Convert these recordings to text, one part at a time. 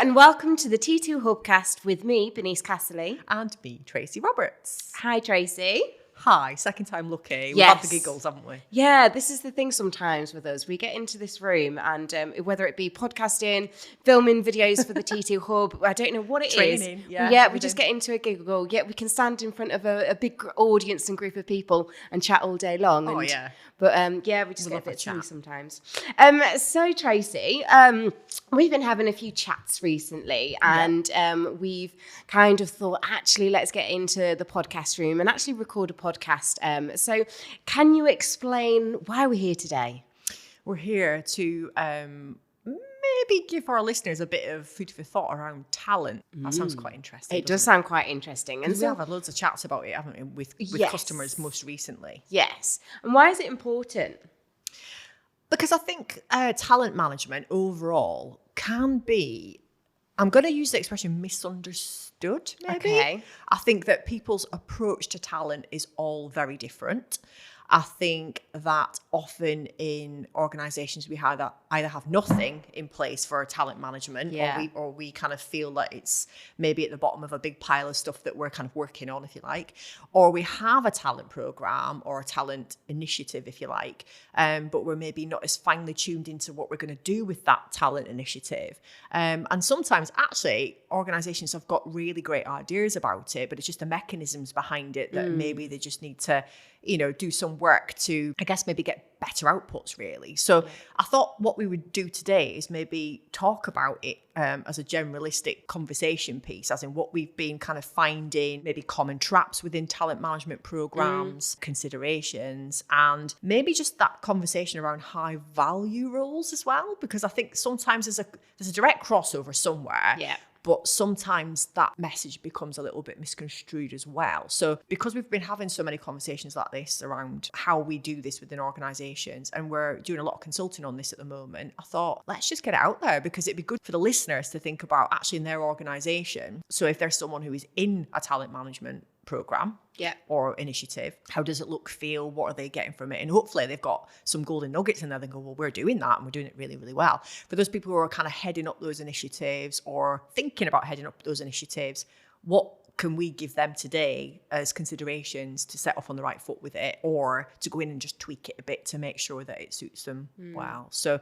and welcome to the T2 Hubcast with me, Bernice Casserley. And me, Tracy Roberts. Hi, Tracy. Hi, second time lucky. Yes. We've had the giggles, haven't we? Yeah, this is the thing sometimes with us. We get into this room and whether it be podcasting, filming videos for the T2 Hub, I don't know what it Training, is. yeah, we just get into a giggle. Yeah, we can stand in front of a big audience and group of people and chat all day long. Oh, yeah. But we just get a bit silly sometimes. So, Tracy, we've been having a few chats recently and we've kind of thought, actually, let's get into the podcast room and actually record a podcast. So can you explain why we're here today? We're here to maybe give our listeners a bit of food for thought around talent. That sounds quite interesting. It does sound quite interesting. And we have had loads of chats about it, haven't we, with customers most recently. Yes. And why is it important? Because I think talent management overall can be, I'm going to use the expression misunderstood, maybe. Okay. I think that people's approach to talent is all very different. I think that often in organisations we either have nothing in place for talent management, or we kind of feel that it's maybe at the bottom of a big pile of stuff that we're kind of working on, if you like, or we have a talent programme or a talent initiative, if you like, but we're maybe not as finely tuned into what we're going to do with that talent initiative. And sometimes actually organisations have got really great ideas about it, but it's just the mechanisms behind it that maybe they just need to, do some work to, I guess, maybe get better outputs, really. So I thought what we would do today is maybe talk about it as a generalistic conversation piece, as in what we've been kind of finding, maybe common traps within talent management programs, considerations, and maybe just that conversation around high value roles as well, because I think sometimes there's a direct crossover somewhere. Yeah. But sometimes that message becomes a little bit misconstrued as well. So because we've been having so many conversations like this around how we do this within organisations, and we're doing a lot of consulting on this at the moment, I thought, let's just get it out there, because it'd be good for the listeners to think about actually in their organisation. So if there's someone who is in a talent management programme or initiative, how does it look, feel, what are they getting from it? And hopefully they've got some golden nuggets in there. They go, well, we're doing that and we're doing it really, really well. For those people who are kind of heading up those initiatives or thinking about heading up those initiatives, what can we give them today as considerations to set off on the right foot with it, or to go in and just tweak it a bit to make sure that it suits them well? So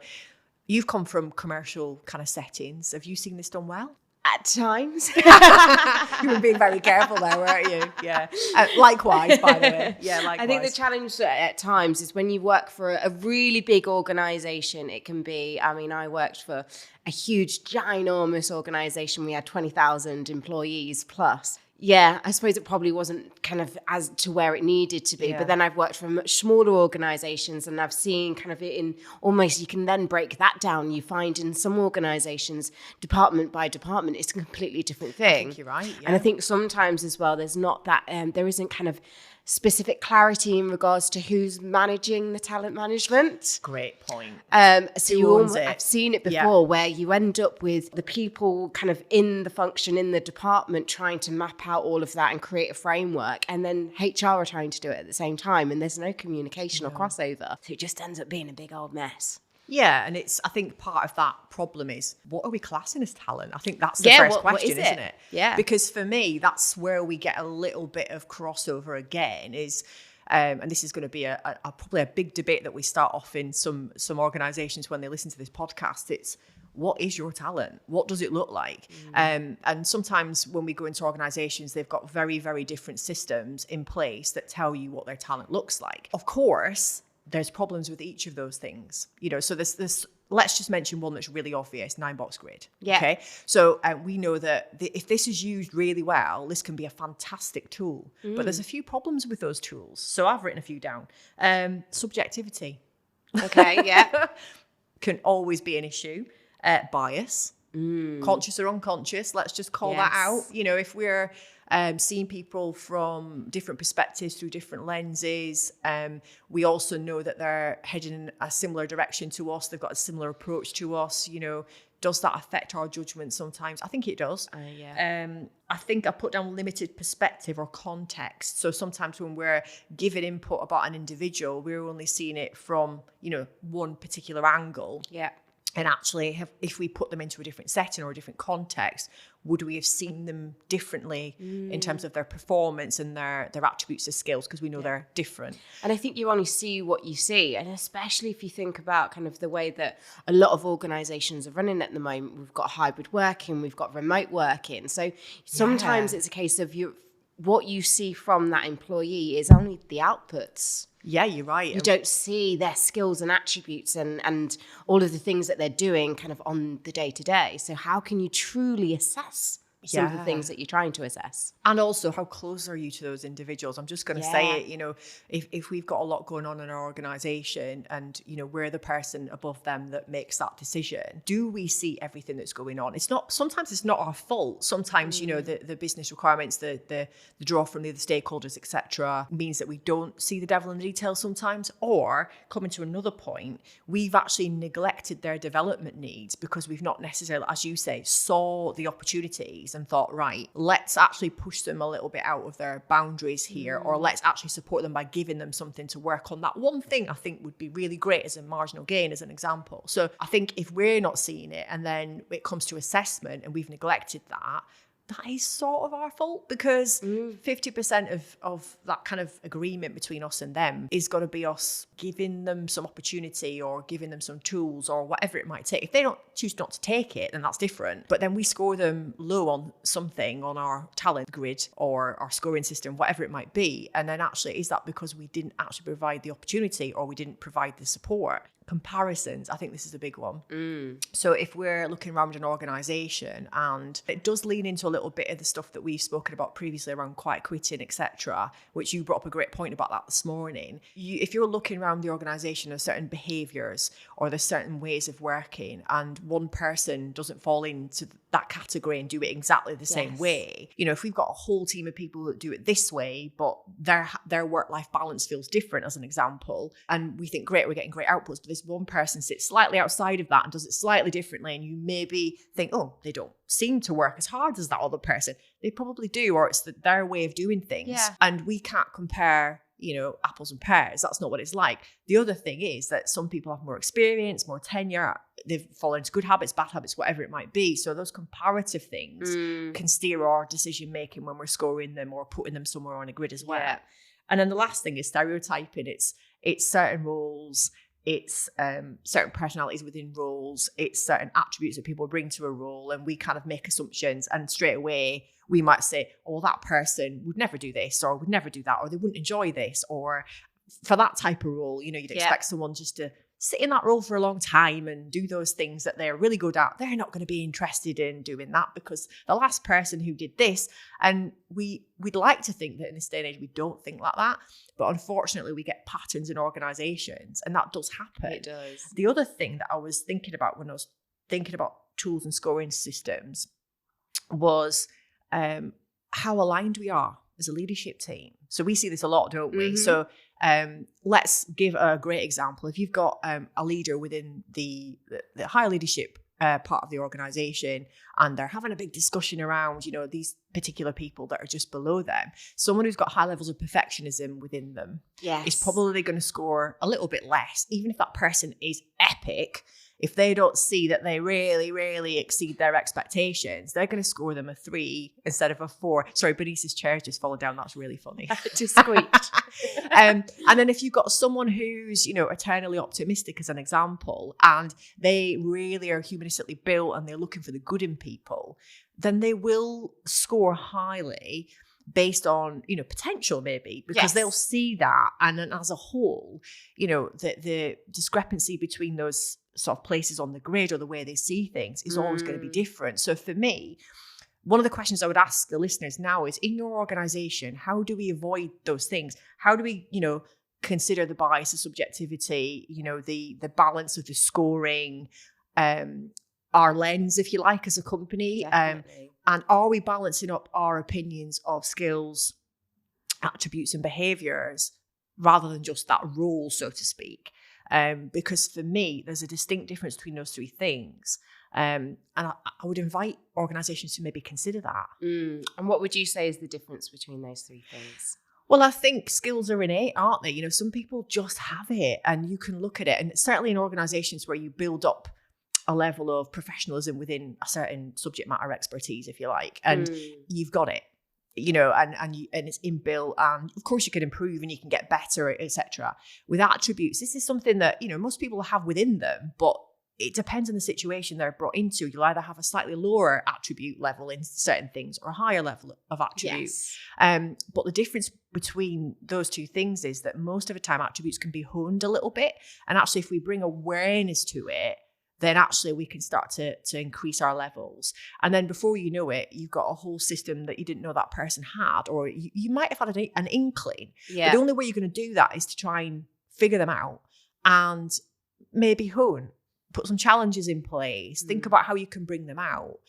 you've come from commercial kind of settings. Have you seen this done well? At times. You were being very careful there, weren't you? Yeah. Likewise, by the way. Yeah, likewise. I think the challenge at times is when you work for a really big organisation, it can be, I worked for a huge, ginormous organisation. We had 20,000 employees plus. Yeah, I suppose it probably wasn't kind of as to where it needed to be. But then I've worked for much smaller organisations, and I've seen kind of it in almost, you can then break that down. You find in some organisations, department by department, it's a completely different thing. I think you're right. Yeah. And I think sometimes as well, there's not that, there isn't kind of specific clarity in regards to who's managing the talent management. Great point. I've seen it before where you end up with the people kind of in the function, in the department, trying to map out all of that and create a framework, and then HR are trying to do it at the same time, and there's no communication or crossover. So it just ends up being a big old mess. Yeah, and I think part of that problem is, what are we classing as talent? I think that's the first question, isn't it? Yeah. Because for me, that's where we get a little bit of crossover again is, and this is going to be probably a big debate that we start off in some organisations when they listen to this podcast. It's, what is your talent? What does it look like? And sometimes when we go into organisations, they've got very, very different systems in place that tell you what their talent looks like. Of course, there's problems with each of those things, so this let's just mention one that's really obvious, 9-box grid. Yeah. Okay. So we know that if this is used really well, this can be a fantastic tool, but there's a few problems with those tools. So I've written a few down. Subjectivity. Okay. Yeah. Can always be an issue. Bias, conscious or unconscious, let's just call that out. If we're seeing people from different perspectives through different lenses, we also know that they're heading in a similar direction to us. They've got a similar approach to us. Does that affect our judgment sometimes? I think it does. I think I put down limited perspective or context. So sometimes when we're giving input about an individual, we're only seeing it from, one particular angle. Yeah. And actually, if we put them into a different setting or a different context, would we have seen them differently in terms of their performance and their attributes of skills? Because we know they're different. And I think you only see what you see. And especially if you think about kind of the way that a lot of organizations are running at the moment, we've got hybrid working, we've got remote working. So sometimes it's a case of what you see from that employee is only the outputs. Yeah, you're right. You don't see their skills and attributes and all of the things that they're doing kind of on the day to day. So how can you truly assess some of the things that you're trying to assess? And also, how close are you to those individuals? I'm just going to say it, if we've got a lot going on in our organization and, we're the person above them that makes that decision, do we see everything that's going on? Sometimes it's not our fault. Sometimes, the business requirements, the draw from the other stakeholders, etc., means that we don't see the devil in the details sometimes. Or, coming to another point, we've actually neglected their development needs because we've not necessarily, as you say, saw the opportunities and thought, right, let's actually push them a little bit out of their boundaries here, or let's actually support them by giving them something to work on. That one thing I think would be really great as a marginal gain, as an example. So I think if we're not seeing it and then it comes to assessment and we've neglected that is sort of our fault, because 50% of that kind of agreement between us and them is going to be us giving them some opportunity or giving them some tools or whatever it might take. If they don't choose not to take it, then that's different. But then we score them low on something on our talent grid or our scoring system, whatever it might be. And then actually, is that because we didn't actually provide the opportunity or we didn't provide the support? Comparisons, I think this is a big one. So if we're looking around an organisation, and it does lean into a little bit of the stuff that we've spoken about previously around quiet quitting, etc., which you brought up a great point about that this morning. If you're looking around the organisation, there's certain behaviours or there's certain ways of working, and one person doesn't fall into that category and do it exactly the same way. If we've got a whole team of people that do it this way, but their work-life balance feels different, as an example, and we think, great, we're getting great outputs, but this one person sits slightly outside of that and does it slightly differently, and you maybe think, oh, they don't seem to work as hard as that other person. They probably do, or it's their way of doing things. And we can't compare apples and pears. That's not what it's like. The other thing is that some people have more experience, more tenure. They've fallen into good habits, bad habits, whatever it might be. So those comparative things can steer our decision making when we're scoring them or putting them somewhere on a grid as well. And then the last thing is stereotyping. It's certain roles. It's certain personalities within roles. It's certain attributes that people bring to a role, and we kind of make assumptions, and straight away we might say, oh, that person would never do this, or would never do that, or they wouldn't enjoy this. Or for that type of role, you'd expect someone just to sit in that role for a long time and do those things that they're really good at. They're not going to be interested in doing that because the last person who did this. And we'd like to think that in this day and age, we don't think like that. But unfortunately, we get patterns in organizations, and that does happen. It does. The other thing that I was thinking about when I was thinking about tools and scoring systems was how aligned we are as a leadership team. So we see this a lot, don't we? So let's give a great example. If you've got a leader within the higher leadership part of the organization, and they're having a big discussion around, these particular people that are just below them, someone who's got high levels of perfectionism within them is probably going to score a little bit less, even if that person is epic. If they don't see that they really, really exceed their expectations, they're going to score them a 3 instead of a 4. Sorry, Bernice's chair's just fallen down. That's really funny. Just squeaked. And then if you've got someone who's, eternally optimistic, as an example, and they really are humanistically built and they're looking for the good in people, then they will score highly based on, potential maybe, because they'll see that. And then as a whole, the discrepancy between those sort of places on the grid or the way they see things is always going to be different. So for me, one of the questions I would ask the listeners now is, in your organization, how do we avoid those things? How do we, consider the bias, the subjectivity, the balance of the scoring, our lens, if you like, as a company? And are we balancing up our opinions of skills, attributes and behaviors rather than just that role, so to speak? Because for me, there's a distinct difference between those three things. And I would invite organisations to maybe consider that. And what would you say is the difference between those three things? Well, I think skills are innate, aren't they? Some people just have it, and you can look at it. And certainly in organisations where you build up a level of professionalism within a certain subject matter expertise, if you like, and you've got it, and it's inbuilt, and of course you can improve and you can get better, etc. With attributes, this is something that, most people have within them, but it depends on the situation they're brought into. You'll either have a slightly lower attribute level in certain things or a higher level of attribute. Yes. But the difference between those two things is that most of the time attributes can be honed a little bit. And actually, if we bring awareness to it, then actually we can start to increase our levels. And then before you know it, you've got a whole system that you didn't know that person had, or you might have had an inkling. Yeah. But the only way you're going to do that is to try and figure them out and maybe hone. Put some challenges in place. Think about how you can bring them out.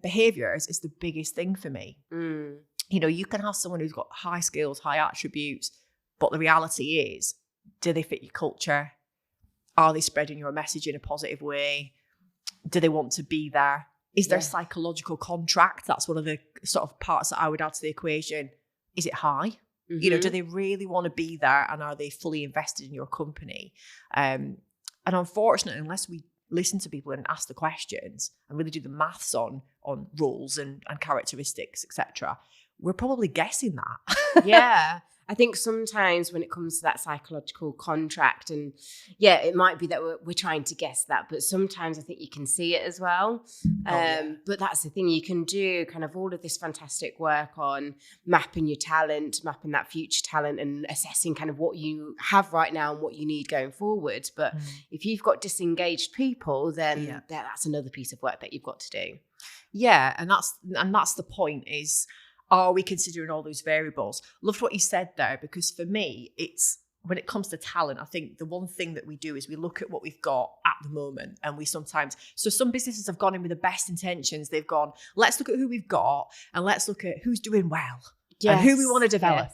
Behaviors is the biggest thing for me. You can have someone who's got high skills, high attributes, but the reality is, do they fit your culture? Are they spreading your message in a positive way? Do they want to be there? Is there a psychological contract? That's one of the sort of parts that I would add to the equation. Is it high? Do they really want to be there, and are they fully invested in your company? And unfortunately, unless we listen to people and ask the questions and really do the maths on roles and characteristics, etc., we're probably guessing that. Yeah. I think sometimes when it comes to that psychological contract, and it might be that we're trying to guess that, but sometimes I think you can see it as well. But that's the thing, you can do kind of all of this fantastic work on mapping your talent, mapping that future talent, and assessing kind of what you have right now and what you need going forward. But if you've got disengaged people, then that's another piece of work that you've got to do. Yeah, and that's the point is, are we considering all those variables? Loved what you said there, because for me, it's when it comes to talent, I think the one thing that we do is we look at what we've got at the moment, and we sometimes, so some businesses have gone in with the best intentions. They've gone, let's look at who we've got and let's look at who's doing well and who we want to develop.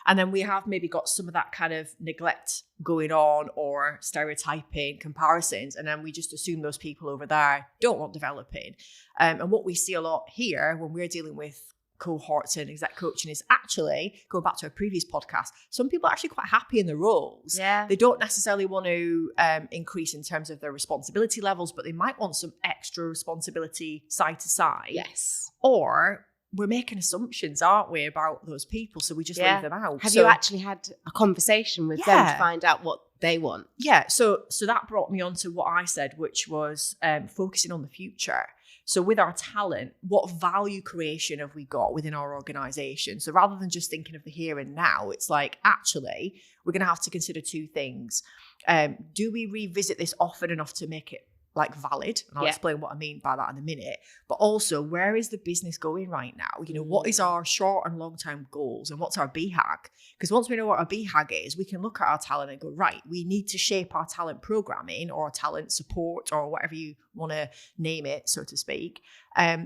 And then we have maybe got some of that kind of neglect going on or stereotyping comparisons. And then we just assume those people over there don't want developing. And what we see a lot here when we're dealing with cohorts and exec coaching is actually, going back to a previous podcast, some people are actually quite happy in their roles. Yeah. They don't necessarily want to increase in terms of their responsibility levels, but they might want some extra responsibility side to side. Yes. Or we're making assumptions, aren't we, about those people, so we just leave them out. Have you actually had a conversation with them to find out what they want? Yeah, so that brought me on to what I said, which was focusing on the future. So with our talent, what value creation have we got within our organization? So rather than just thinking of the here and now, it's like, actually, we're going to have to consider two things. Do we revisit this often enough to make it like valid? And I'll explain what I mean by that in a minute. But also, where is the business going right now? What is our short and long-term goals, and what's our BHAG? Because once we know what our BHAG is, we can look at our talent and go, right, we need to shape our talent programming or talent support or whatever you want to name it, so to speak,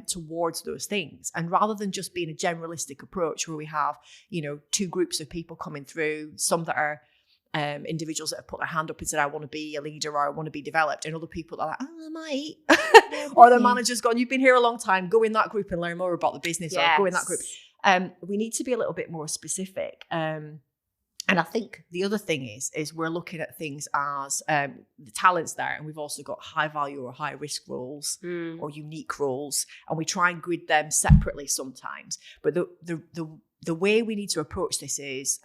towards those things. And rather than just being a generalistic approach where we have, two groups of people coming through, some that are individuals that have put their hand up and said, I want to be a leader or I want to be developed, and other people that are like, I might. Or the manager's gone, you've been here a long time, go in that group and learn more about the business, or go in that group. We need to be a little bit more specific. And I think the other thing is we're looking at things as the talent's there, and we've also got high value or high risk roles or unique roles, and we try and grid them separately sometimes. But the way we need to approach this is,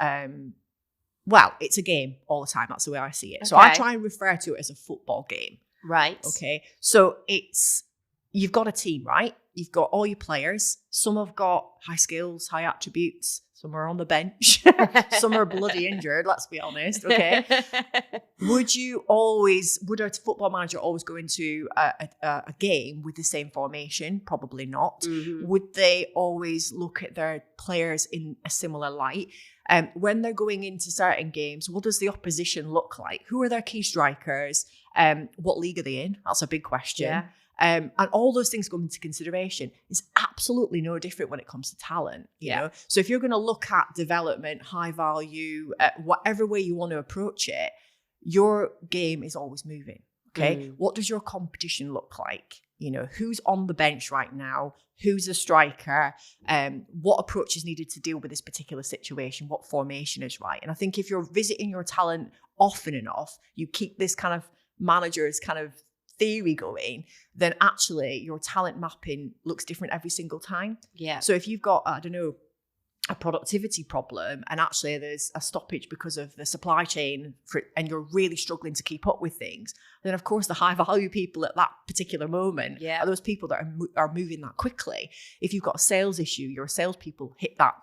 it's a game all the time. That's the way I see it. Okay. So I try and refer to it as a football game. Right. Okay. So you've got a team, right? You've got all your players. Some have got high skills, high attributes. Some are on the bench. Some are bloody injured, let's be honest. Okay. Would a football manager always go into a game with the same formation? Probably not. Mm-hmm. Would they always look at their players in a similar light? When they're going into certain games, what does the opposition look like? Who are their key strikers? What league are they in? That's a big question. Yeah. And all those things go into consideration. It's absolutely no different when it comes to talent, you know? So if you're going to look at development, high value, whatever way you want to approach it, your game is always moving, okay? What does your competition look like? Who's on the bench right now? Who's a striker? What approach is needed to deal with this particular situation? What formation is right? And I think if you're visiting your talent often enough, you keep this kind of manager's kind of theory going, then actually your talent mapping looks different every single time. Yeah. So if you've got, I don't know, a productivity problem and actually there's a stoppage because of the supply chain and you're really struggling to keep up with things, then of course the high value people at that particular moment are those people that are moving that quickly. If you've got a sales issue, your salespeople hit that,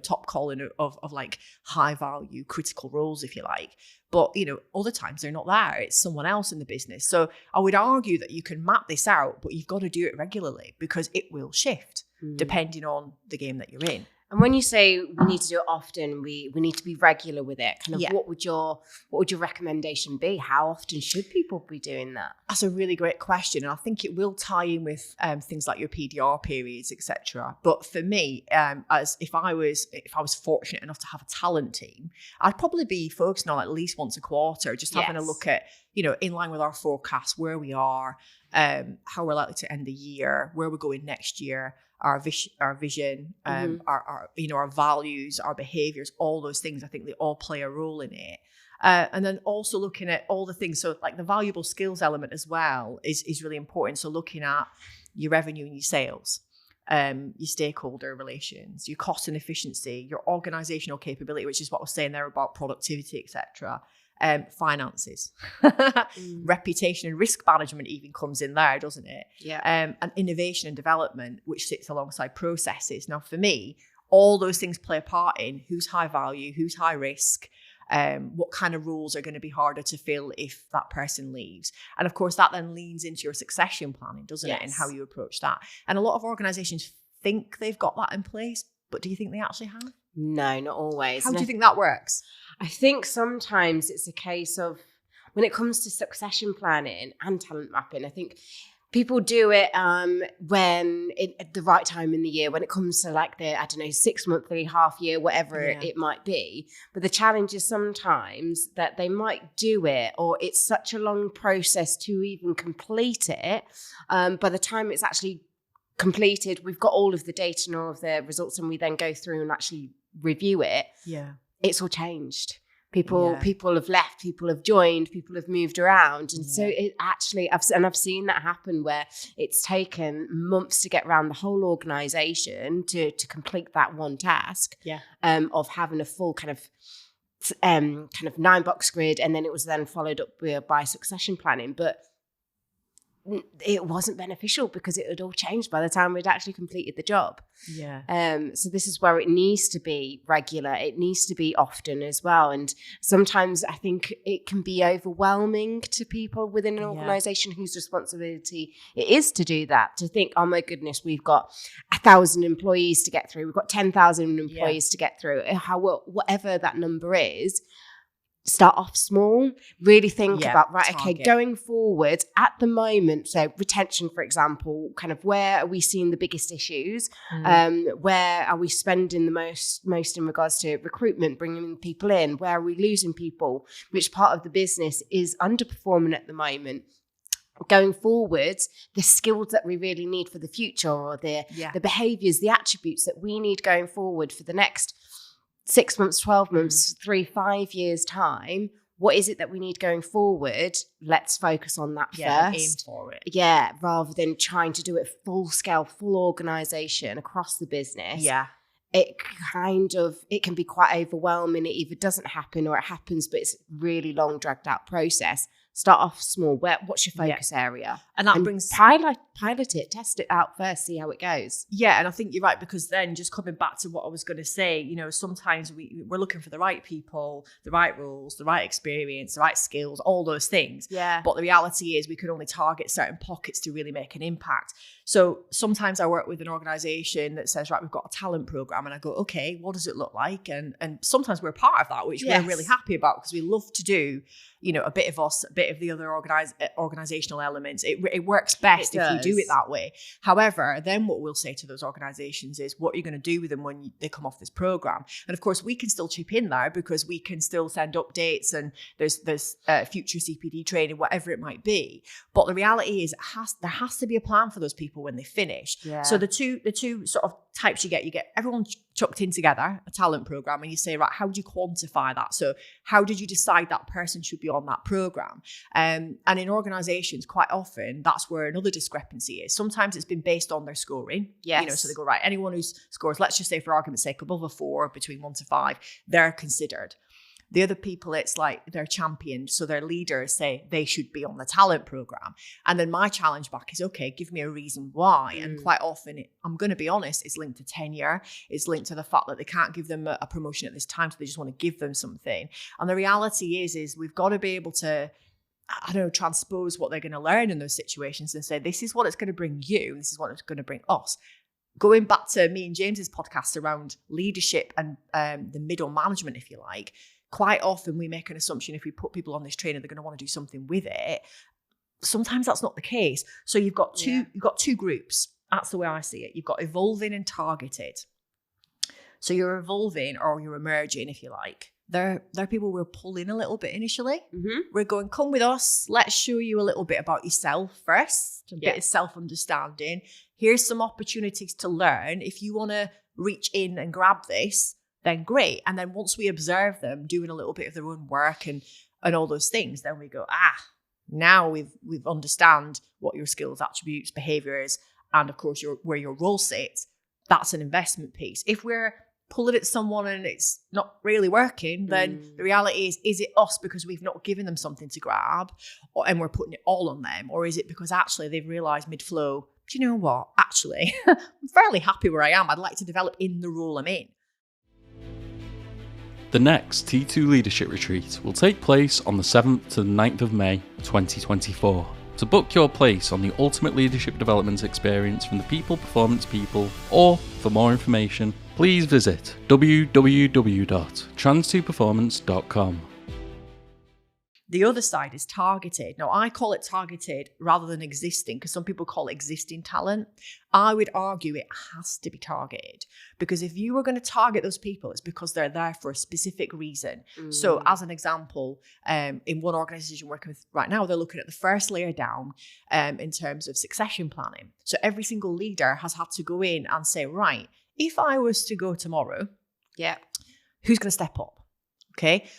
top column of like high value critical roles, if you like. But, other times they're not there. It's someone else in the business. So I would argue that you can map this out, but you've got to do it regularly because it will shift depending on the game that you're in. And when you say we need to do it often, we need to be regular with it. Kind of what would your recommendation be? How often should people be doing that? That's a really great question. And I think it will tie in with things like your PDR periods, etc. But for me, as if I was fortunate enough to have a talent team, I'd probably be focusing on at least once a quarter, just having a look at, in line with our forecast, where we are, how we're likely to end the year, where we're going next year, our vision, our values, our behaviors, all those things. I think they all play a role in it. And then also looking at all the things. So like the valuable skills element as well is really important. So looking at your revenue and your sales, your stakeholder relations, your cost and efficiency, your organizational capability, which is what I was saying there about productivity, etc. Finances, reputation and risk management even comes in there, doesn't it? Yeah. And innovation and development, which sits alongside processes. Now, for me, all those things play a part in who's high value, who's high risk, what kind of roles are going to be harder to fill if that person leaves. And of course, that then leans into your succession planning, doesn't it? And how you approach that. And a lot of organizations think they've got that in place, but do you think they actually have? No, not always. How do you think that works? I think sometimes it's a case of when it comes to succession planning and talent mapping, I think people do it when at the right time in the year, when it comes to like the, 6 monthly, half year, whatever it might be. But the challenge is sometimes that they might do it, or it's such a long process to even complete it. By the time it's actually completed, we've got all of the data and all of the results, and we then go through and actually review it. It's all changed. People have left, people have joined, people have moved around. And so it actually, I've seen that happen where it's taken months to get around the whole organization to complete that one task of having a full kind of 9-box grid. And then it was then followed up by succession planning. But it wasn't beneficial because it had all changed by the time we'd actually completed the job. So this is where it needs to be regular. It needs to be often as well. And sometimes I think it can be overwhelming to people within an organization whose responsibility it is to do that, to think, oh my goodness, we've got 1,000 employees to get through. We've got 10,000 employees to get through. Whatever that number is, start off small, really think about, okay, going forward at the moment, so retention, for example, kind of where are we seeing the biggest issues? Where are we spending the most in regards to recruitment, bringing people in? Where are we losing people? Which part of the business is underperforming at the moment? Going forward, the skills that we really need for the future, or the behaviors, the attributes that we need going forward for the next 6 months, 12 months, 3-5 years time, what is it that we need going forward? Let's focus on that first. Aim for it. Rather than trying to do it full scale, full organization across the business. It can be quite overwhelming. It either doesn't happen or it happens, but it's a really long, dragged out process. Start off small. What's your focus area? And that brings pilot it, test it out first, see how it goes. And I think you're right, because then just coming back to what I was going to say, sometimes we're looking for the right people, the right roles, the right experience, the right skills, all those things. But the reality is we can only target certain pockets to really make an impact. So sometimes I work with an organization that says, right, we've got a talent program, and I go, okay, what does it look like? And sometimes we're part of that, which we're really happy about, because we love to do, a bit of us, a bit of the other organizational elements. It works best if you do it that way. However, then what we'll say to those organizations is, what are you going to do with them when they come off this program? And of course, we can still chip in there, because we can still send updates, and there's future CPD training, whatever it might be. But the reality is, there has to be a plan for those people when they finish. So the two sort of types you get everyone chucked in together, a talent program, and you say, right, how do you quantify that? So how did you decide that person should be on that program? And in organizations, quite often, that's where another discrepancy is. Sometimes it's been based on their scoring. Yes. So they go, right, anyone who scores, let's just say for argument's sake, above a 4, between 1 to 5, they're considered. The other people, it's like they're championed. So their leaders say they should be on the talent program. And then my challenge back is, okay, give me a reason why. And quite often, I'm going to be honest, it's linked to tenure. It's linked to the fact that they can't give them a promotion at this time. So they just want to give them something. And the reality is we've got to be able to, I don't know, transpose what they're going to learn in those situations and say, this is what it's going to bring you. This is what it's going to bring us. Going back to me and James's podcast around leadership and the middle management, if you like, quite often we make an assumption if we put people on this training, they're going to want to do something with it. Sometimes that's not the case. So you've got two groups. That's the way I see it. You've got evolving and targeted. So you're evolving or you're emerging, if you like. They're people we're pulling a little bit initially. Mm-hmm. We're going, come with us. Let's show you a little bit about yourself first. A bit of self-understanding. Here's some opportunities to learn. If you want to reach in and grab this, then great. And then once we observe them doing a little bit of their own work and all those things, then we go, now we've understand what your skills, attributes, behaviors, and of course where your role sits. That's an investment piece. If we're pulling at someone and it's not really working, then the reality is it us because we've not given them something to grab and we're putting it all on them? Or is it because actually they've realized mid-flow, do you know what? Actually, I'm fairly happy where I am. I'd like to develop in the role I'm in. The next T2 Leadership Retreat will take place on the 7th to the 9th of May 2024. To book your place on the ultimate leadership development experience from the People Performance People, or for more information, please visit www.trans2performance.com. The other side is targeted. Now, I call it targeted rather than existing because some people call it existing talent. I would argue it has to be targeted because if you were going to target those people, it's because they're there for a specific reason. So as an example, in one organization I'm working with right now, they're looking at the first layer down in terms of succession planning. So every single leader has had to go in and say, right, if I was to go tomorrow, who's going to step up? Okay.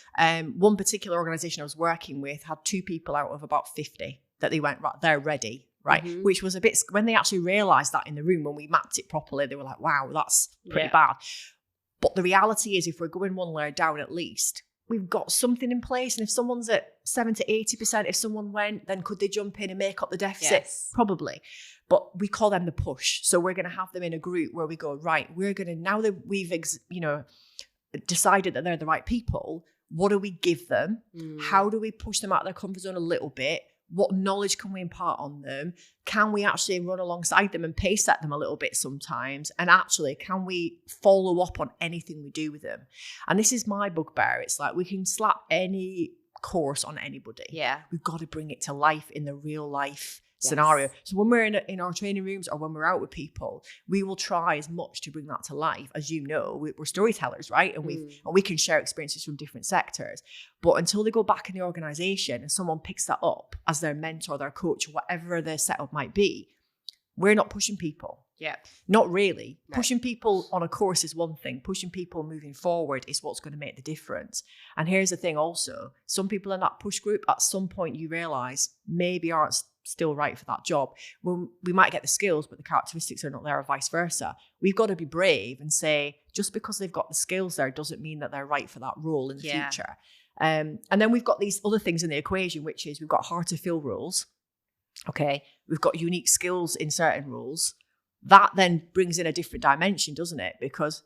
One particular organization I was working with had 2 people out of about 50 that they went, right, they're ready, right? Mm-hmm. Which was a bit, when they actually realized that in the room, when we mapped it properly, they were like, wow, that's pretty bad. But the reality is if we're going one layer down, at least we've got something in place. And if someone's at 70 to 80%, if someone went, then could they jump in and make up the deficit? Yes. Probably. But we call them the push. So we're going to have them in a group where we go, right, we're going to, now that we've, decided that they're the right people, what do we give them? How do we push them out of their comfort zone a little bit? What knowledge can we impart on them? Can we actually run alongside them and pace set them a little bit sometimes? And actually, can we follow up on anything we do with them? And this is my bugbear. It's like we can slap any course on anybody. Yeah. We've got to bring it to life in the real life scenario. So when we're in our training rooms or when we're out with people, we will try as much to bring that to life. As you know, we're storytellers, right? And we can share experiences from different sectors. But until they go back in the organization and someone picks that up as their mentor, their coach, whatever their setup might be, we're not pushing people. Yeah. Not really. No. Pushing people on a course is one thing. Pushing people moving forward is what's going to make the difference. And here's the thing also, some people in that push group, at some point you realize maybe aren't still right for that job. Well, we might get the skills, but the characteristics are not there or vice versa. We've got to be brave and say, just because they've got the skills there doesn't mean that they're right for that role in the future. And then we've got these other things in the equation, which is we've got hard to fill roles. Okay. We've got unique skills in certain roles. That then brings in a different dimension, doesn't it? Because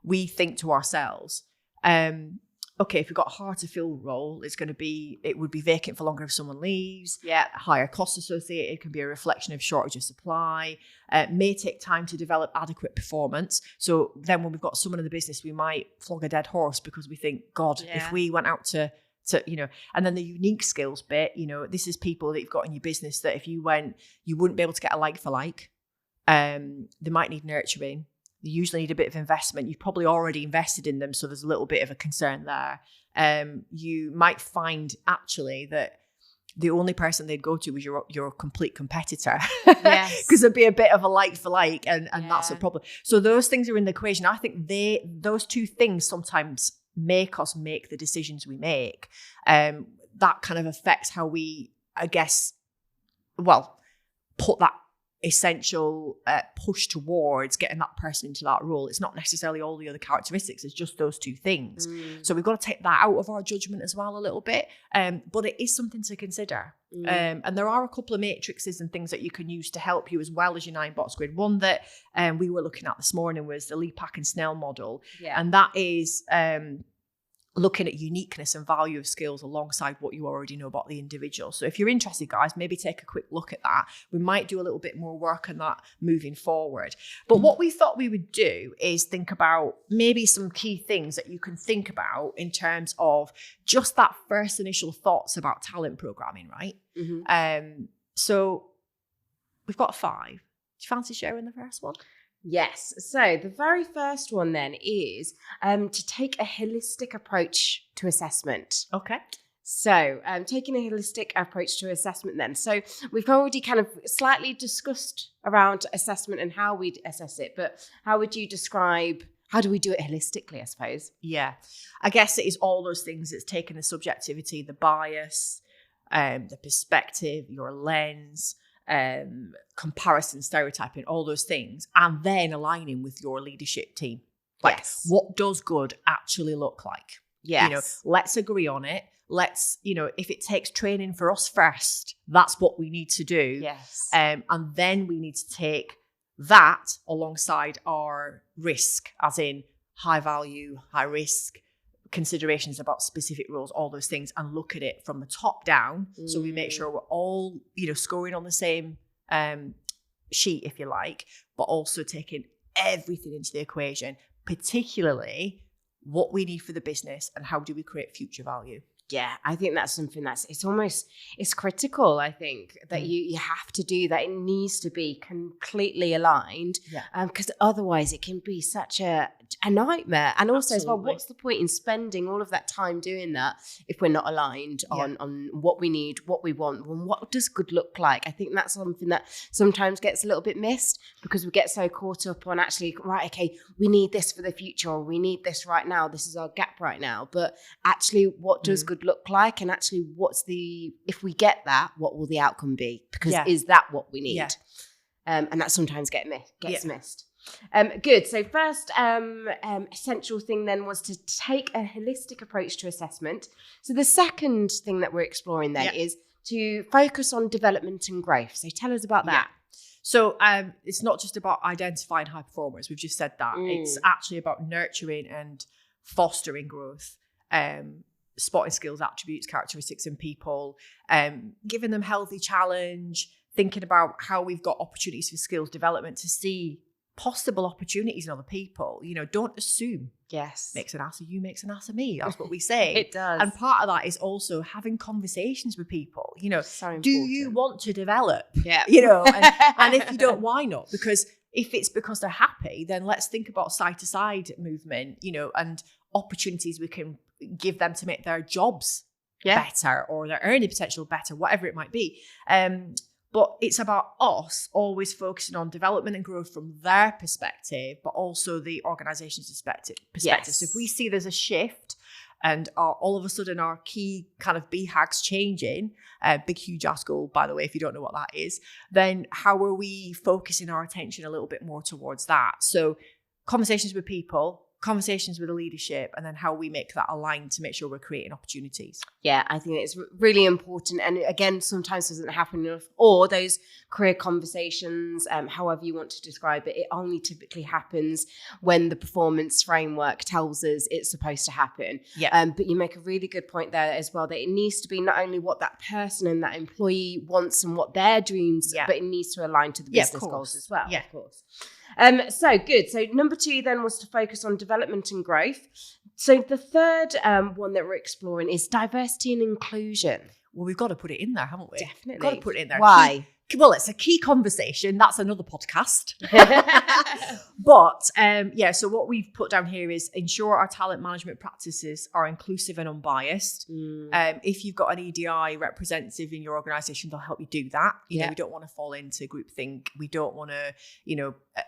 we think to ourselves, okay, if we've got a hard to fill role, it would be vacant for longer if someone leaves. Yeah. Higher costs associated. It can be a reflection of shortage of supply. May take time to develop adequate performance. So then when we've got someone in the business, we might flog a dead horse because we think, God, if we went out to, and then the unique skills bit, this is people that you've got in your business that if you went, you wouldn't be able to get a like for like. They might need nurturing. They usually need a bit of investment. You've probably already invested in them, so there's a little bit of a concern there. You might find actually that the only person they'd go to was your complete competitor. Yes. Because it'd be a bit of a like for like, and that's a Yeah. problem. So those things are in the equation. I think those two things sometimes make us make the decisions we make. That kind of affects how we, I guess, put that essential push towards getting that person into that role. It's not necessarily all the other characteristics, it's just those two things. So we've got to take that out of our judgment as well a little bit, but it is something to consider. And there are a couple of matrices and things that you can use to help you as well as your 9-box grid. One that we were looking at this morning was the Lee Pack and Snell model, and that is looking at uniqueness and value of skills alongside what you already know about the individual. So if you're interested, guys, maybe take a quick look at that. We might do a little bit more work on that moving forward. But what we thought we would do is think about maybe some key things that you can think about in terms of just that first initial thoughts about talent programming, right? So we've got 5. Do you fancy sharing the first one? Yes. So the very first one then is to take a holistic approach to assessment. Okay. So taking a holistic approach to assessment then. So we've already kind of slightly discussed around assessment and how we assess it, but how would you describe, how do we do it holistically, I suppose? Yeah. I guess it is all those things. It's taking the subjectivity, the bias, the perspective, your lens, comparison, stereotyping, all those things, and then aligning with your leadership team. Like, Yes. what does good actually look like? Yes. Let's agree on it. Let's, if it takes training for us first, that's what we need to do. Yes. And then we need to take that alongside our risk, as in high value, high risk, considerations about specific roles, all those things, and look at it from the top down. So we make sure we're all, scoring on the same sheet, if you like, but also taking everything into the equation, particularly what we need for the business and how do we create future value. Yeah, I think that's something it's critical, I think, that you have to do that. It needs to be completely aligned, because otherwise it can be such a nightmare. And also as well, what's the point in spending all of that time doing that if we're not aligned on what we need, what we want, and what does good look like? I think that's something that sometimes gets a little bit missed because we get so caught up on actually, right, okay, we need this for the future, or we need this right now, this is our gap right now. But actually, what does good look like, and actually if we get that, what will the outcome be? Because is that what we need? And that sometimes gets missed. Good. So first essential thing then was to take a holistic approach to assessment. So the second thing that we're exploring then is to focus on development and growth. So tell us about that. So it's not just about identifying high performers. We've just said that. It's actually about nurturing and fostering growth, spotting skills, attributes, characteristics in people, giving them healthy challenge, thinking about how we've got opportunities for skills development to see possible opportunities in other people. Don't assume. Yes. Makes an ass of you, makes an ass of me. That's what we say. It does. And part of that is also having conversations with people. So do you want to develop? Yeah. And if you don't, why not? Because if it's because they're happy, then let's think about side-to-side movement, and opportunities we can give them to make their jobs better or their earning potential better, whatever it might be. But it's about us always focusing on development and growth from their perspective, but also the organization's perspective. Yes. So if we see there's a shift and all of a sudden our key kind of BHAGs changing, big, huge ass goal, by the way, if you don't know what that is, then how are we focusing our attention a little bit more towards that? So conversations with people, conversations with the leadership, and then how we make that aligned to make sure we're creating opportunities. Yeah, I think it's really important. And again, sometimes doesn't happen enough, or those career conversations, however you want to describe it, it only typically happens when the performance framework tells us it's supposed to happen. Yeah. But you make a really good point there as well, that it needs to be not only what that person and that employee wants and what their dreams, but it needs to align to the business goals as well, of course. So good. So number 2 then was to focus on development and growth. So the third one that we're exploring is diversity and inclusion. Well, we've got to put it in there, haven't we? Definitely. Got to put it in there. Why? Well, it's a key conversation. That's another podcast. But so what we've put down here is ensure our talent management practices are inclusive and unbiased. If you've got an EDI representative in your organization, they'll help you do that. You know, we don't want to fall into groupthink. We don't want to,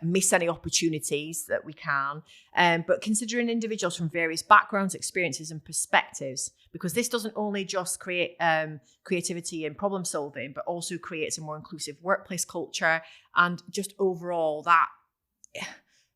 miss any opportunities that we can. But considering individuals from various backgrounds, experiences, and perspectives, because this doesn't only just create creativity and problem solving, but also creates a more inclusive workplace culture, and just overall that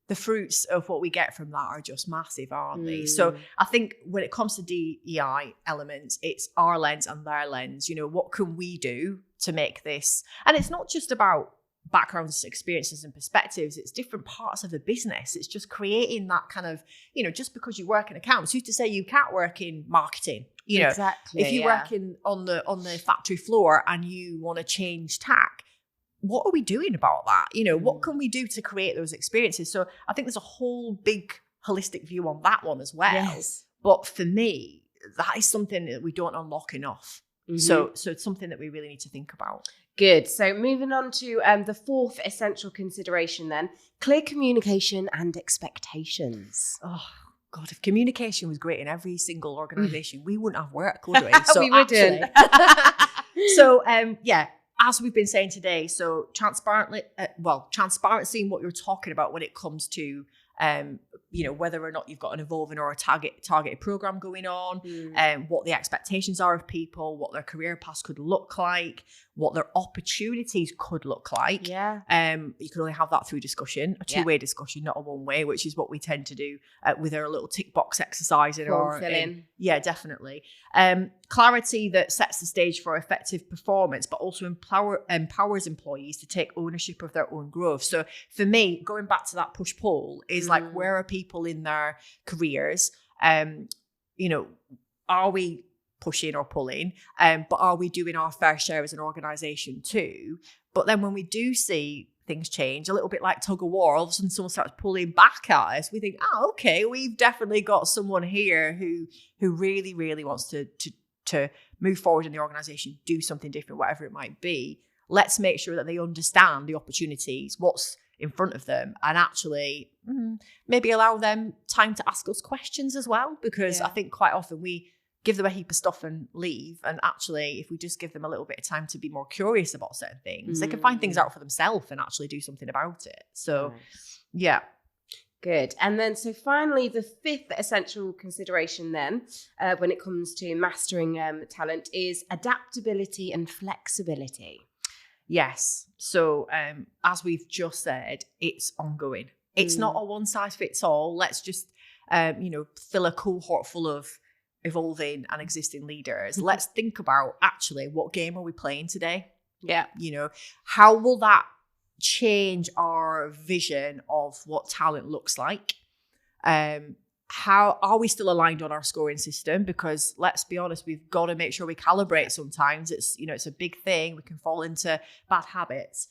the fruits of what we get from that are just massive, aren't they? So I think when it comes to DEI elements, it's our lens and their lens. What can we do to make this? And it's not just about backgrounds, experiences, and perspectives. It's different parts of the business. It's just creating that kind of, just because you work in accounts, who's to say you can't work in marketing? Exactly. If you work on the factory floor and you want to change tack, what are we doing about that? What can we do to create those experiences? So I think there's a whole big holistic view on that one as well. Yes. But for me, that is something that we don't unlock enough. So it's something that we really need to think about. Good. So moving on to the fourth essential consideration then, clear communication and expectations. Oh, God, if communication was great in every single organisation, we wouldn't have work, would we? So we wouldn't. As we've been saying today, so transparency in what you're talking about when it comes to whether or not you've got an evolving or a targeted program going on, what the expectations are of people, what their career paths could look like, what their opportunities could look like. Yeah. You can only have that through discussion, a two-way discussion, not a one-way, which is what we tend to do with our little tick box exercise in our fill-in. Yeah, definitely. Clarity that sets the stage for effective performance, but also empowers employees to take ownership of their own growth. So for me, going back to that push-pull is like, where are people in their careers? Are we pushing or pulling? But are we doing our fair share as an organisation too? But then when we do see things change, a little bit like tug of war, all of a sudden someone starts pulling back at us, we think, okay, we've definitely got someone here who really, really wants to move forward in the organisation, do something different, whatever it might be. Let's make sure that they understand the opportunities, what's in front of them, and actually maybe allow them time to ask us questions as well, because I think quite often we give them a heap of stuff and leave, and actually if we just give them a little bit of time to be more curious about certain things, they can find things out for themselves and actually do something about it. So Good. And then, so finally, the fifth essential consideration then, when it comes to mastering talent, is adaptability and flexibility. Yes. So as we've just said, it's ongoing. It's not a one size fits all. Let's just, fill a cohort full of evolving and existing leaders. Let's think about actually, what game are we playing today? Yeah. How will that change our vision of what talent looks like? How are we still aligned on our scoring system? Because let's be honest, we've got to make sure we calibrate sometimes. It's a big thing. We can fall into bad habits.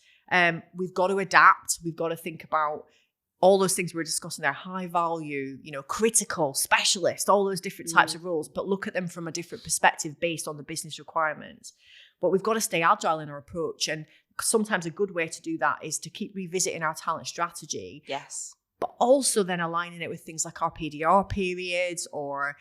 We've got to adapt. We've got to think about all those things we were discussing there, high value, critical, specialist, all those different types of roles, but look at them from a different perspective based on the business requirements. But we've got to stay agile in our approach. And sometimes a good way to do that is to keep revisiting our talent strategy. Yes. But also then aligning it with things like our PDR periods, or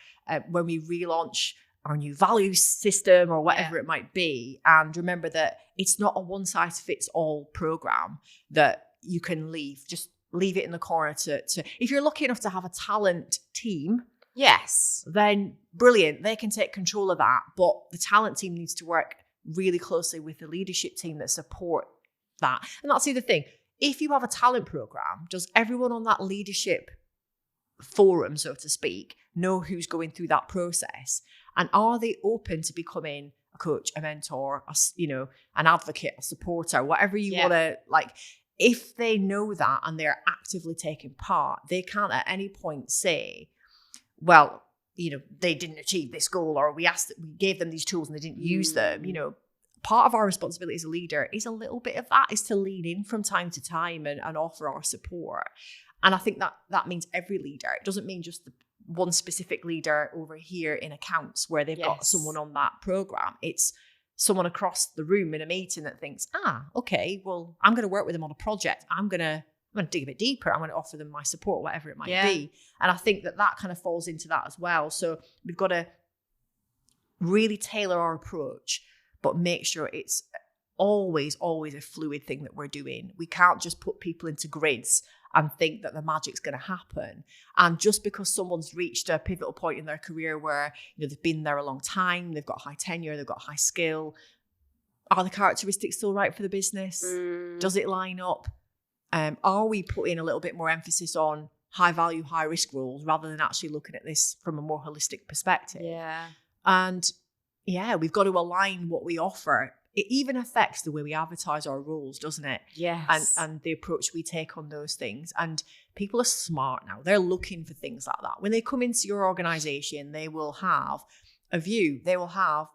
when we relaunch our new value system, or whatever it might be. And remember that it's not a one size fits all program that you can leave. Just leave it in the corner to if you're lucky enough to have a talent team, then brilliant, they can take control of that. But the talent team needs to work really closely with the leadership team that support that. And that's the other thing. If you have a talent program, does everyone on that leadership forum, so to speak, know who's going through that process? And are they open to becoming a coach, a mentor, an advocate, a supporter, whatever you want to like? If they know that and they're actively taking part, they can't at any point say, well, they didn't achieve this goal, or we gave them these tools and they didn't use them. Part of our responsibility as a leader is a little bit of that, is to lean in from time to time and offer our support. And I think that means every leader. It doesn't mean just the one specific leader over here in accounts where they've got someone on that program. It's someone across the room in a meeting that thinks, okay, well, I'm going to work with them on a project. I'm going to dig a bit deeper. I'm going to offer them my support, whatever it might be. And I think that kind of falls into that as well. So we've got to really tailor our approach, but make sure it's always a fluid thing that we're doing. We can't just put people into grids and think that the magic's going to happen. And just because someone's reached a pivotal point in their career where, they've been there a long time, they've got high tenure, they've got high skill, are the characteristics still right for the business? Does it line up? Are we putting a little bit more emphasis on high value, high risk roles rather than actually looking at this from a more holistic perspective? Yeah. And we've got to align what we offer. It even affects the way we advertise our roles, doesn't it? Yes. And the approach we take on those things. And people are smart now. They're looking for things like that. When they come into your organization, they will have a view. They will have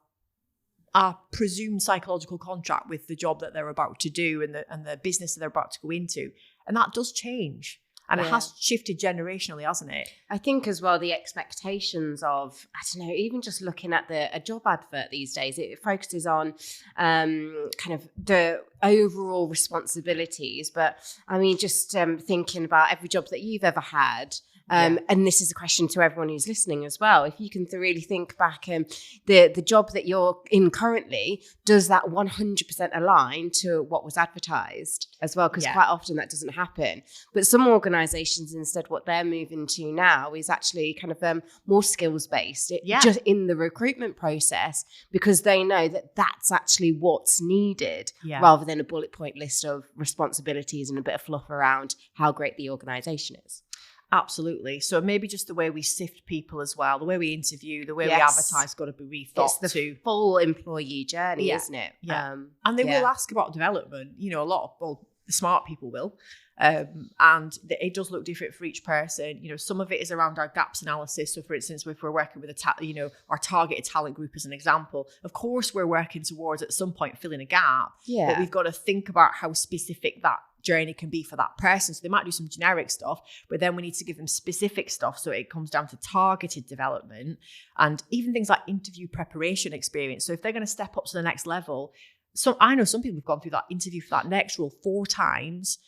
a presumed psychological contract with the job that they're about to do and the business that they're about to go into. And that does change. And it has shifted generationally, hasn't it? I think as well, the expectations of, I don't know, even just looking at a job advert these days, it focuses on kind of the overall responsibilities. But I mean, just thinking about every job that you've ever had, and this is a question to everyone who's listening as well. If you can really think back, the job that you're in currently, does that 100% align to what was advertised as well? Because quite often that doesn't happen. But some organisations, instead, what they're moving to now is actually kind of more skills-based, just in the recruitment process, because they know that that's actually what's needed, rather than a bullet point list of responsibilities and a bit of fluff around how great the organisation is. Absolutely. So maybe just the way we sift people as well, the way we interview, the way we advertise got to be rethought. It's the full employee journey, isn't it? Yeah. And they will ask about development. A lot of the smart people will. And it does look different for each person. Some of it is around our gaps analysis. So for instance, if we're working with our targeted talent group as an example, of course we're working towards at some point filling a gap. But we've got to think about how specific that journey can be for that person. So they might do some generic stuff, but then we need to give them specific stuff. So it comes down to targeted development and even things like interview preparation experience. So if they're going to step up to the next level, so I know some people have gone through that interview for that next role 4 times,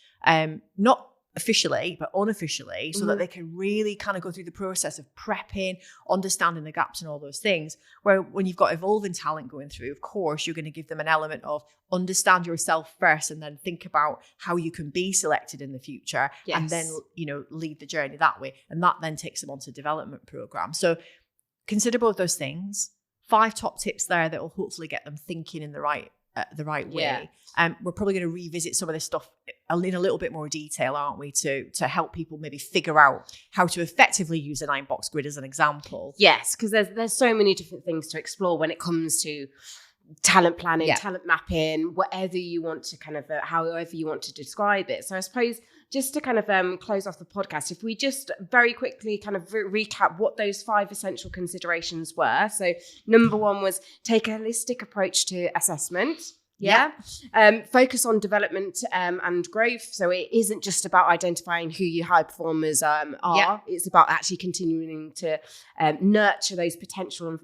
not officially, but unofficially, so that they can really kind of go through the process of prepping, understanding the gaps and all those things. Where when you've got evolving talent going through, of course, you're going to give them an element of understand yourself first and then think about how you can be selected in the future and then, lead the journey that way. And that then takes them onto development programs. So consider both those things. 5 top tips there that will hopefully get them thinking in the right way. We're probably going to revisit some of this stuff in a little bit more detail, aren't we, to help people maybe figure out how to effectively use a 9-box grid as an example. Yes, because there's so many different things to explore when it comes to talent planning, talent mapping, whatever you want to kind of, however you want to describe it. So I suppose just to kind of close off the podcast, if we just very quickly kind of recap what those 5 essential considerations were. So number 1 was take a holistic approach to assessment. Focus on development and growth. So it isn't just about identifying who your high performers are. It's about actually continuing to nurture those potential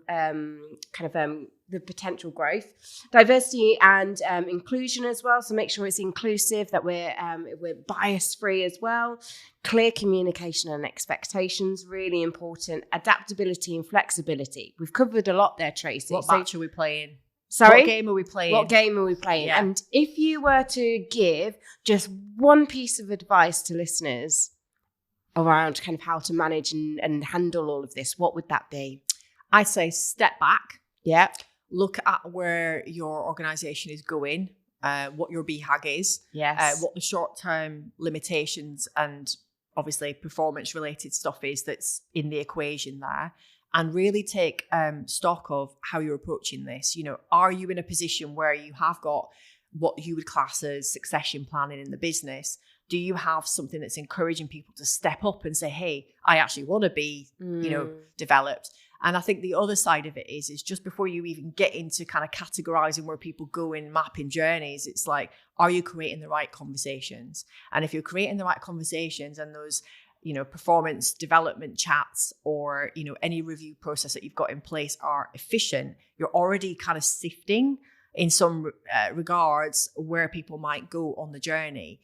the potential growth. Diversity and inclusion as well. So make sure it's inclusive, that we're bias free as well. Clear communication and expectations, really important. Adaptability and flexibility. We've covered a lot there, Tracy. What match are we playing? Sorry? What game are we playing? What game are we playing? Yeah. And if you were to give just one piece of advice to listeners around kind of how to manage and handle all of this, what would that be? I'd say step back. Yeah. Look at where your organisation is going, what your BHAG is, what the short-term limitations and obviously performance-related stuff is that's in the equation there. And really take stock of how you're approaching this. Are you in a position where you have got what you would class as succession planning in the business? Do you have something that's encouraging people to step up and say, hey, I actually want to be, developed? And I think the other side of it is just before you even get into kind of categorizing where people go in mapping journeys, it's like, are you creating the right conversations? And if you're creating the right conversations and those performance development chats or, any review process that you've got in place are efficient, you're already kind of sifting in some regards where people might go on the journey.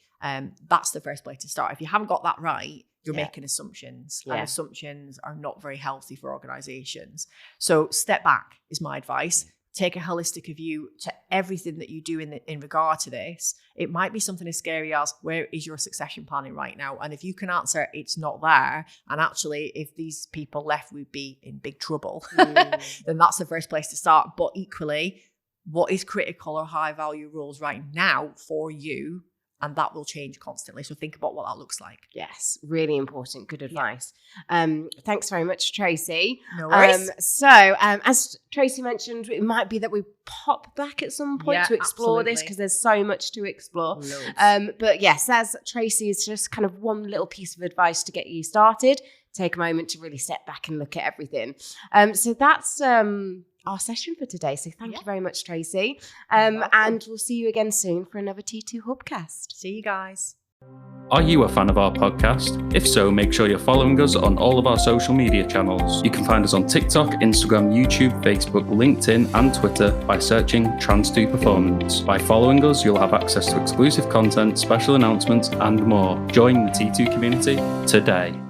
That's the first place to start. If you haven't got that right, you're making assumptions, and assumptions are not very healthy for organizations. So step back is my advice. Take a holistic view to everything that you do in regard to this. It might be something as scary as, where is your succession planning right now? And if you can answer, it's not there, and actually if these people left, we'd be in big trouble, then that's the first place to start. But equally, what is critical or high value roles right now for you? And that will change constantly. So think about what that looks like. Yes, really important. Good advice. Thanks very much, Tracy. No worries. As Tracy mentioned, it might be that we pop back at some point to explore this, because there's so much to explore. But yes, as Tracy is just kind of one little piece of advice to get you started. Take a moment to really step back and look at everything. So that's our session for today. So thank you very much, Tracy. And we'll see you again soon for another T2 Hubcast. See you guys. Are you a fan of our podcast? If so, make sure you're following us on all of our social media channels. You can find us on TikTok, Instagram, YouTube, Facebook, LinkedIn, and Twitter by searching Trans2 Performance. By following us, you'll have access to exclusive content, special announcements, and more. Join the T2 community today.